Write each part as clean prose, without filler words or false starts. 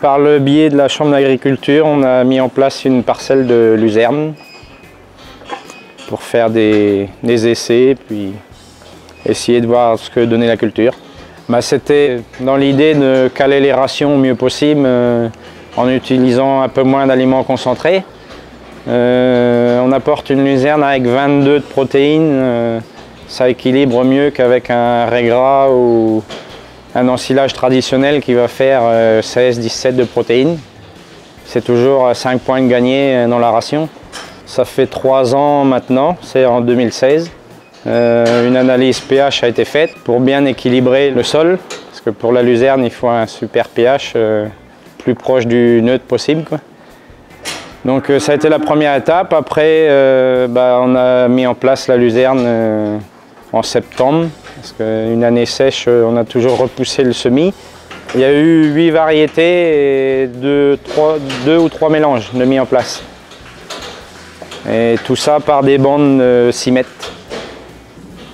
Par le biais de la Chambre d'agriculture, on a mis en place une parcelle de luzerne pour faire des essais, puis essayer de voir ce que donnait la culture. C'était dans l'idée de caler les rations au mieux possible en utilisant un peu moins d'aliments concentrés. On apporte une luzerne avec 22 de protéines, ça équilibre mieux qu'avec un raie gras ou un ensilage traditionnel qui va faire 16-17 de protéines. C'est toujours 5 points de gagné dans la ration. Ça fait 3 ans maintenant, c'est en 2016. Une analyse pH a été faite pour bien équilibrer le sol, parce que pour la luzerne, il faut un super pH plus proche du neutre possible, quoi. Donc ça a été la première étape. Après, on a mis en place la luzerne en septembre, parce qu'une année sèche, on a toujours repoussé le semis. Il y a eu 8 variétés et 2 ou 3 mélanges de mis en place. Et tout ça par des bandes de 6 mètres.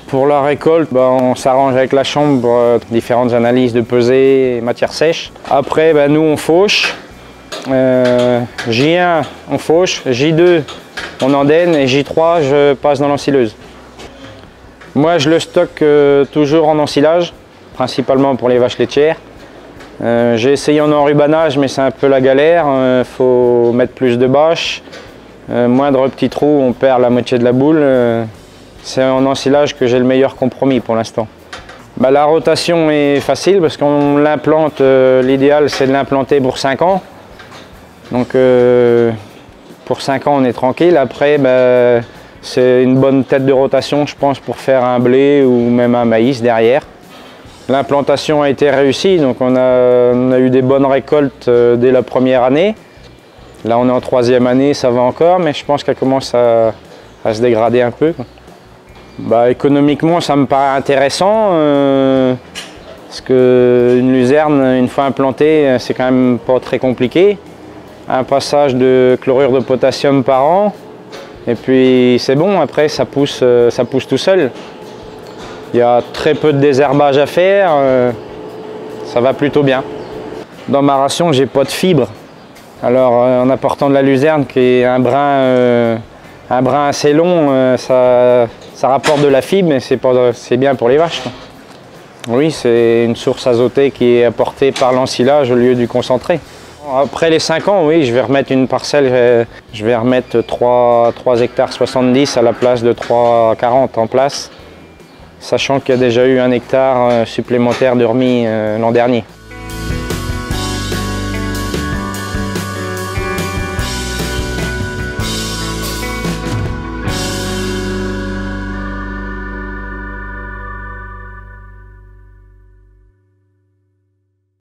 Pour la récolte, on s'arrange avec la chambre pour différentes analyses de pesée et matière sèche. Après, nous on fauche. J1 on fauche, J2 on endaine et J3 je passe dans l'ensileuse. Moi je le stocke toujours en ensilage, principalement pour les vaches laitières. J'ai essayé en enrubanage mais c'est un peu la galère, faut mettre plus de bâches, moindre petit trou on perd la moitié de la boule. C'est en ensilage que j'ai le meilleur compromis pour l'instant. La rotation est facile parce qu'on l'implante, l'idéal c'est de l'implanter pour 5 ans. Donc pour 5 ans on est tranquille. Après c'est une bonne tête de rotation je pense pour faire un blé ou même un maïs derrière. L'implantation a été réussie, donc on a eu des bonnes récoltes dès la première année. Là on est en 3e année, ça va encore, mais je pense qu'elle commence à se dégrader un peu, quoi. Économiquement ça me paraît intéressant parce qu'une luzerne une fois implantée c'est quand même pas très compliqué. Un passage de chlorure de potassium par an et puis c'est bon, après ça pousse tout seul. Il y a très peu de désherbage à faire, ça va plutôt bien. Dans ma ration j'ai pas de fibres, alors en apportant de la luzerne qui est un brin assez long, ça rapporte de la fibre, mais c'est bien pour les vaches, quoi. Oui, c'est une source azotée qui est apportée par l'ensilage au lieu du concentré. Après les 5 ans, oui, je vais remettre une parcelle, je vais remettre 3 hectares 70 à la place de 3,40 en place, sachant qu'il y a déjà eu 1 hectare supplémentaire de remis l'an dernier.